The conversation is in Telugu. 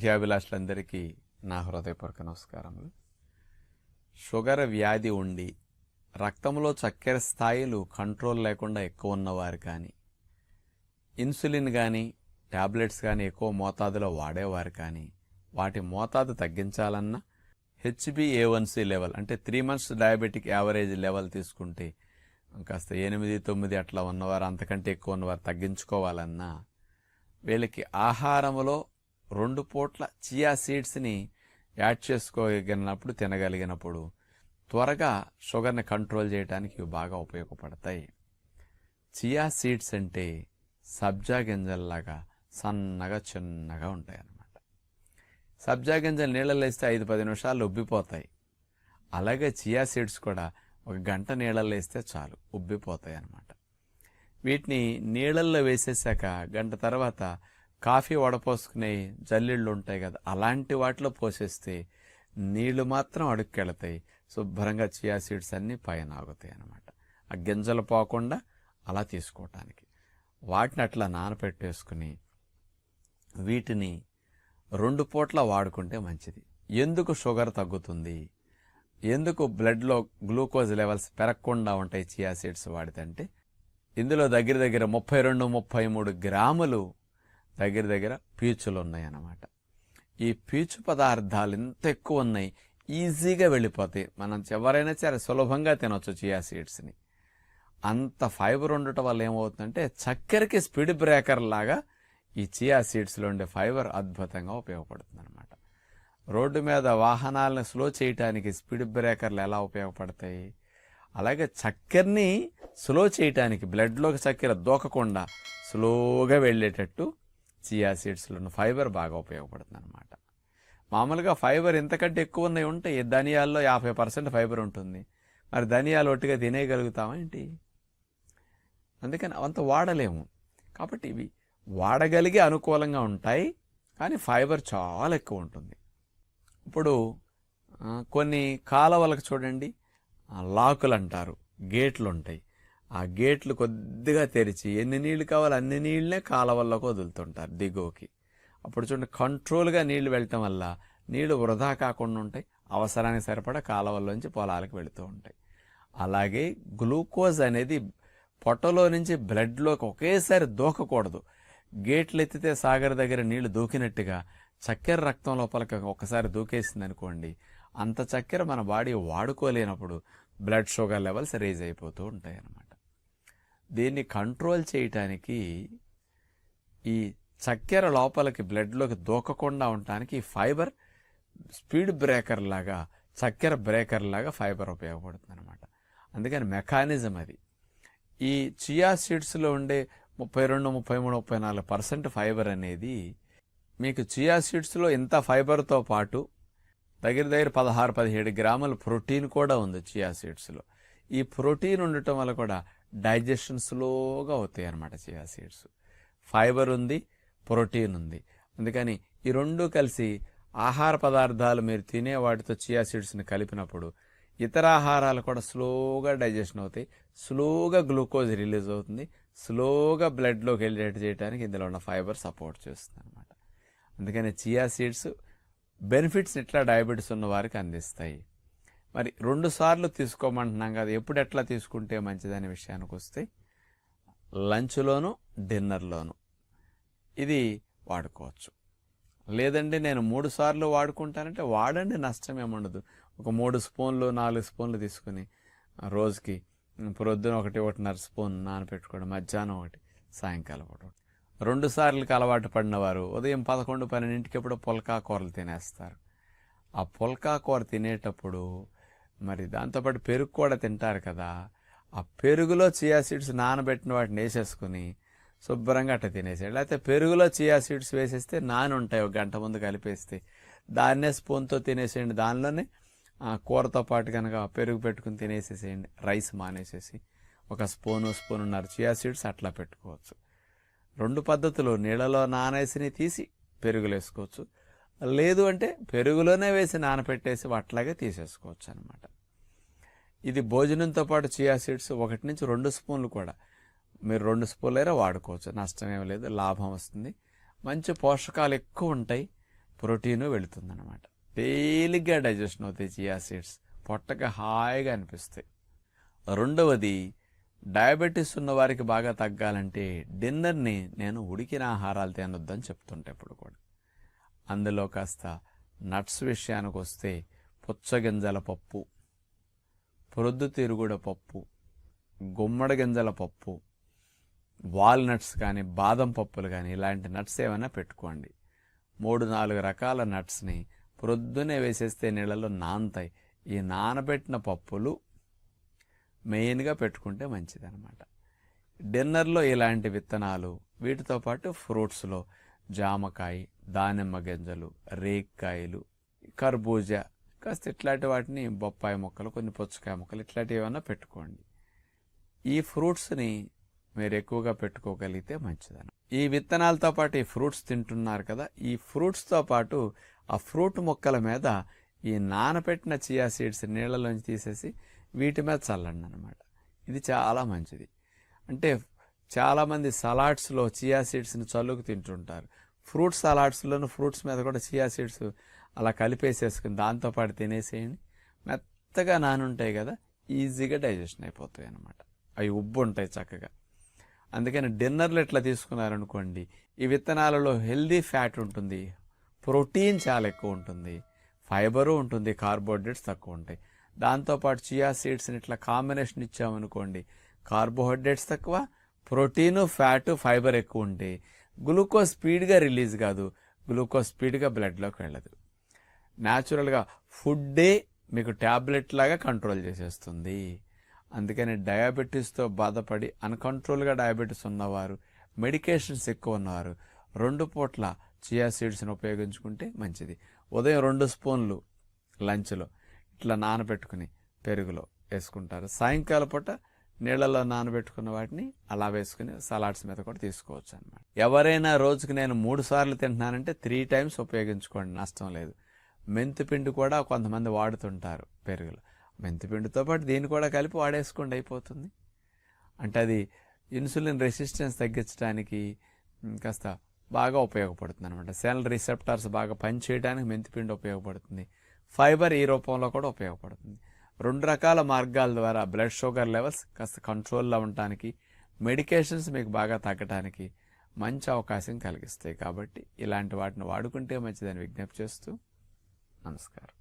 ఆరోగ్యాభిలాషులందరికీ నా హృదయపూర్వక నమస్కారములు. షుగర్ వ్యాధి ఉండి రక్తంలో చక్కెర స్థాయిలు కంట్రోల్ లేకుండా ఎక్కువ ఉన్నవారు కానీ, ఇన్సులిన్ కానీ ట్యాబ్లెట్స్ కానీ ఎక్కువ మోతాదులో వాడేవారు కానీ, వాటి మోతాదు తగ్గించాలన్నా HbA1c లెవెల్ అంటే 3 months డయాబెటిక్ యావరేజ్ లెవెల్ తీసుకుంటే కాస్త 8-9 అట్లా ఉన్నవారు, అంతకంటే ఎక్కువ ఉన్నవారు తగ్గించుకోవాలన్నా వీళ్ళకి ఆహారంలో 2 పూట్ల చియా సీడ్స్ని యాడ్ చేసుకోగలిగినప్పుడు, తినగలిగినప్పుడు త్వరగా షుగర్ని కంట్రోల్ చేయడానికి ఇవి బాగా ఉపయోగపడతాయి. చియా సీడ్స్ అంటే సబ్జా గింజల్లాగా సన్నగా చిన్నగా ఉంటాయి అన్నమాట. సబ్జా గింజలు నీళ్ళలో వేస్తే 5-10 నిమిషాలు ఉబ్బిపోతాయి. అలాగే చియా సీడ్స్ కూడా 1 గంట నీళ్ళల్లో వేస్తే చాలు ఉబ్బిపోతాయి అన్నమాట. వీటిని నీళ్ళల్లో వేసేసాక గంట తర్వాత కాఫీ వడపోసుకునే జల్లిళ్ళు ఉంటాయి కదా, అలాంటి వాటిలో పోసేస్తే నీళ్లు మాత్రం అడుక్కెళతాయి. శుభ్రంగా చియా సీడ్స్ అన్నీ పైన ఆగుతాయి అన్నమాట. ఆ గింజలు పోకుండా అలా తీసుకోవటానికి వాటిని అట్లా నానపెట్టేసుకుని వీటిని 2 పూట్ల వాడుకుంటే మంచిది. ఎందుకు షుగర్ తగ్గుతుంది, ఎందుకు బ్లడ్లో గ్లూకోజ్ లెవెల్స్ పెరగకుండా ఉంటాయి చియా సీడ్స్ వాడితే అంటే, ఇందులో దగ్గర 32-33 గ్రాములు దగ్గర పీచులు ఉన్నాయి అన్నమాట. ఈ పీచు పదార్థాలు ఎంత ఎక్కువ ఉన్నాయి, ఈజీగా వెళ్ళిపోతాయి. మనం ఎవరైనా సరే సులభంగా తినొచ్చు చియా సీడ్స్ని. అంత ఫైబర్ ఉండటం వల్ల ఏమవుతుందంటే చక్కెరకి స్పీడ్ బ్రేకర్ లాగా ఈ చియా సీడ్స్లో ఉండే ఫైబర్ అద్భుతంగా ఉపయోగపడుతుంది అనమాట. రోడ్డు మీద వాహనాలను స్లో చేయటానికి స్పీడ్ బ్రేకర్లు ఎలా ఉపయోగపడతాయి, అలాగే చక్కెరని స్లో చేయటానికి, బ్లడ్లోకి చక్కెర దూకకుండా స్లోగా వెళ్ళేటట్టు చియా సీడ్స్లో ఉన్న ఫైబర్ బాగా ఉపయోగపడుతుంది అనమాట. మామూలుగా ఫైబర్ ఎంతకంటే ఎక్కువ ఉన్నాయి ఉంటాయి. ధనియాల్లో 50% ఫైబర్ ఉంటుంది. మరి ధనియాలు ఒట్టిగా తినేయగలుగుతామా ఏంటి? అందుకని అంత వాడలేము. కాబట్టి ఇవి వాడగలిగే అనుకూలంగా ఉంటాయి, కానీ ఫైబర్ చాలా ఎక్కువ ఉంటుంది. ఇప్పుడు కొన్ని కాలువలకు చూడండి, లాకులు అంటారు, గేట్లు ఉంటాయి. ఆ గేట్లు కొద్దిగా తెరిచి ఎన్ని నీళ్లు కావాలో అన్ని నీళ్ళనే కాలువల్లోకి వదులుతుంటారు దిగువకి. అప్పుడు చూడండి, కంట్రోల్గా నీళ్లు వెళ్ళటం వల్ల నీళ్లు వృధా కాకుండా ఉంటాయి, అవసరానికి సరిపడా కాలువల్లోంచి పొలాలకు వెళుతూ ఉంటాయి. అలాగే గ్లూకోజ్ అనేది పొట్టలో నుంచి బ్లడ్లోకి ఒకేసారి దూకకూడదు. గేట్లు ఎత్తితే సాగర్ దగ్గర నీళ్లు దూకినట్టుగా చక్కెర రక్తం లోపలికి ఒకసారి దూకేసింది అనుకోండి, అంత చక్కెర మన బాడీ వాడుకోలేనప్పుడు బ్లడ్ షుగర్ లెవెల్స్ రేజ్ అయిపోతూ ఉంటాయి అన్నమాట. దీన్ని కంట్రోల్ చేయటానికి ఈ చక్కెర లోపలికి బ్లడ్లోకి దూకకుండా ఉండటానికి ఫైబర్ స్పీడ్ బ్రేకర్ లాగా, చక్కెర బ్రేకర్ లాగా ఫైబర్ ఉపయోగపడుతుంది అనమాట. అందుకని మెకానిజం అది. ఈ చియా సీడ్స్లో ఉండే 32, 33, 34% ఫైబర్ అనేది మీకు చియా సీడ్స్లో ఇంత ఫైబర్తో పాటు దగ్గర 16-17 గ్రాముల ప్రోటీన్ కూడా ఉంది చియా సీడ్స్లో. ఈ ప్రోటీన్ ఉండటం వల్ల కూడా డైజెషన్ స్లోగా అవుతాయి అన్నమాట. చియా సీడ్స్ ఫైబర్ ఉంది, ప్రోటీన్ ఉంది. అందుకని ఈ రెండు కలిసి ఆహార పదార్థాలు మీరు తినే వాటితో చియా సీడ్స్ని కలిపినప్పుడు ఇతర ఆహారాలు కూడా స్లోగా డైజెషన్ అవుతాయి, స్లోగా గ్లూకోజ్ రిలీజ్ అవుతుంది, స్లోగా బ్లడ్లోకి వెళ్ళేటట్టు చేయడానికి ఇందులో ఉన్న ఫైబర్ సపోర్ట్ చేస్తుంది అనమాట. అందుకని చియా సీడ్స్ బెనిఫిట్స్ ఇట్లా డయాబెటీస్ ఉన్న వారికి అందిస్తాయి. మరి 2 సార్లు తీసుకోమంటున్నాం కదా, ఎప్పుడు ఎట్లా తీసుకుంటే మంచిదనే విషయానికి వస్తే లంచ్లోను డిన్నర్లోను ఇది వాడుకోవచ్చు. లేదండి నేను 3 సార్లు వాడుకుంటానంటే వాడండి, నష్టం ఏముండదు. ఒక 3 స్పూన్లు 4 స్పూన్లు తీసుకుని రోజుకి ప్రొద్దున 1-1.5 స్పూన్ నానపెట్టుకోవడం, మధ్యాహ్నం 1, సాయంకాలం 1. 2 సార్లకి అలవాటు పడిన వారు ఉదయం 11-12 ఎప్పుడో పుల్కా కూరలు తినేస్తారు. ఆ పుల్కా కూర తినేటప్పుడు మరి దాంతోపాటు పెరుగు కూడా తింటారు కదా, ఆ పెరుగులో చియా సీడ్స్ నానబెట్టిన వాటిని వేసేసుకుని శుభ్రంగా అట్లా తినేసేయండి. లేకపోతే పెరుగులో చియా సీడ్స్ వేసేస్తే నాని ఉంటాయి, 1 గంట ముందు కలిపేస్తే దాన్నే స్పూన్తో తినేసేయండి. దానిలోనే కూరతో పాటు కనుక పెరుగు పెట్టుకుని తినేసేసేయండి. రైస్ మానేసేసి 1 స్పూనున్నర చియా సీడ్స్ అట్లా పెట్టుకోవచ్చు. 2 పద్ధతులు, నీళ్ళలో నానేసి తీసి పెరుగులు వేసుకోవచ్చు, లేదు అంటే పెరుగులోనే వేసి నానపెట్టేసి అట్లాగే తీసేసుకోవచ్చు అనమాట. ఇది భోజనంతో పాటు చియా సీడ్స్ 1 నుంచి 2 స్పూన్లు కూడా మీరు 2 స్పూన్లైనా వాడుకోవచ్చు, నష్టమేం లేదు, లాభం వస్తుంది. మంచి పోషకాలు ఎక్కువ ఉంటాయి, ప్రోటీను వెళుతుందన్నమాట. తేలిగ్గా డైజెషన్ అవుతాయి చియా సీడ్స్, పొట్టగా హాయిగా అనిపిస్తాయి. రెండవది, డయాబెటీస్ ఉన్న వారికి బాగా తగ్గాలంటే డిన్నర్ని నేను ఉడికిన ఆహారాలు తినొద్దని చెప్తుంటే ఎప్పుడు కూడా. అందులో కాస్త నట్స్ విషయానికి వస్తే పుచ్చగింజల పప్పు, ప్రొద్దుతిరుగుడ పప్పు, గుమ్మడి గింజల పప్పు, వాల్నట్స్ కానీ బాదం పప్పులు కానీ ఇలాంటి నట్స్ ఏమైనా పెట్టుకోండి. 3-4 రకాల నట్స్ని ప్రొద్దునే వేసేస్తే నీళ్ళలో నానతాయి. ఈ నానబెట్టిన పప్పులు మెయిన్గా పెట్టుకుంటే మంచిదన్నమాట. డిన్నర్లో ఇలాంటి విత్తనాలు, వీటితో పాటు ఫ్రూట్స్లో జామకాయ, దానిమ్మ గింజలు, రేక్కాయలు, కర్బూజా, కాస్త ఇట్లాంటి వాటిని, బొప్పాయి మొక్కలు, కొన్ని పుచ్చకాయ మొక్కలు, ఇట్లాంటివి ఏమన్నా పెట్టుకోండి. ఈ ఫ్రూట్స్ని మీరు ఎక్కువగా పెట్టుకోగలిగితే మంచిదన్న. ఈ విత్తనాలతో పాటు ఈ ఫ్రూట్స్ తింటున్నారు కదా, ఈ ఫ్రూట్స్తో పాటు ఆ ఫ్రూట్ మొక్కల మీద ఈ నానబెట్టిన చియా సీడ్స్ నీళ్ళలోంచి తీసేసి వీటి మీద చల్లండి అనమాట. ఇది చాలా మంచిది. అంటే చాలామంది సలాడ్స్లో చియా సీడ్స్ని చల్లుకు తింటుంటారు. ఫ్రూట్ సలాడ్స్లోనూ ఫ్రూట్స్ మీద కూడా చియా సీడ్స్ అలా కలిపేసేసుకుని దాంతోపాటు తినేసేయండి. మెత్తగా నానుంటాయి కదా, ఈజీగా డైజెషన్ అయిపోతాయి అన్నమాట. అవి ఉబ్బు ఉంటాయి చక్కగా. అందుకని డిన్నర్లు ఇట్లా తీసుకున్నారనుకోండి, ఈ విత్తనాలలో హెల్దీ ఫ్యాట్ ఉంటుంది, ప్రోటీన్ చాలా ఎక్కువ ఉంటుంది, ఫైబరు ఉంటుంది, కార్బోహైడ్రేట్స్ తక్కువ ఉంటాయి. దాంతోపాటు చియా సీడ్స్ని ఇట్లా కాంబినేషన్ ఇచ్చామనుకోండి, కార్బోహైడ్రేట్స్ తక్కువ, ప్రోటీను, ఫ్యాటు, ఫైబర్ ఎక్కువ ఉంటాయి. గ్లూకోజ్ స్పీడ్గా రిలీజ్ కాదు, గ్లూకోజ్ స్పీడ్గా బ్లడ్లోకి వెళ్ళదు. న్యాచురల్గా ఫుడ్డే మీకు ట్యాబ్లెట్ లాగా కంట్రోల్ చేసేస్తుంది. అందుకని డయాబెటీస్తో బాధపడి అన్కంట్రోల్గా డయాబెటీస్ ఉన్నవారు, మెడికేషన్స్ ఎక్కువ ఉన్నవారు 2 పూట్ల చియా సీడ్స్ని ఉపయోగించుకుంటే మంచిది. ఉదయం 2 స్పూన్లు లంచ్లో ఇట్లా నానబెట్టుకుని పెరుగులో వేసుకుంటారు. సాయంకాలం పూట నీళ్ళలో నానబెట్టుకున్న వాటిని అలా వేసుకుని సలాడ్స్ మీద కూడా తీసుకోవచ్చు అన్నమాట. ఎవరైనా రోజుకి నేను 3 సార్లు తింటున్నానంటే 3 టైమ్స్ ఉపయోగించుకోండి, నష్టం లేదు. మెంతిపిండి కూడా కొంతమంది వాడుతుంటారు పెరుగులో. మెంతిపిండితో పాటు దీన్ని కూడా కలిపి వాడేసుకోండి, అయిపోతుంది. అంటే అది ఇన్సులిన్ రెసిస్టెన్స్ తగ్గించడానికి కాస్త బాగా ఉపయోగపడుతుంది అనమాట. సెల్ రిసెప్టార్స్ బాగా పనిచేయడానికి మెంతిపిండి ఉపయోగపడుతుంది. ఫైబర్ ఈ రూపంలో కూడా ఉపయోగపడుతుంది. 2 రకాల మార్గాల ద్వారా బ్లడ్ షుగర్ లెవెల్స్ కాస్త కంట్రోల్లో ఉండటానికి, మెడికేషన్స్ మీకు బాగా తగ్గడానికి మంచి అవకాశం కలిగిస్తాయి. కాబట్టి ఇలాంటి వాటిని వాడుకుంటే మంచిదని విజ్ఞప్తి చేస్తూ నమస్కారం.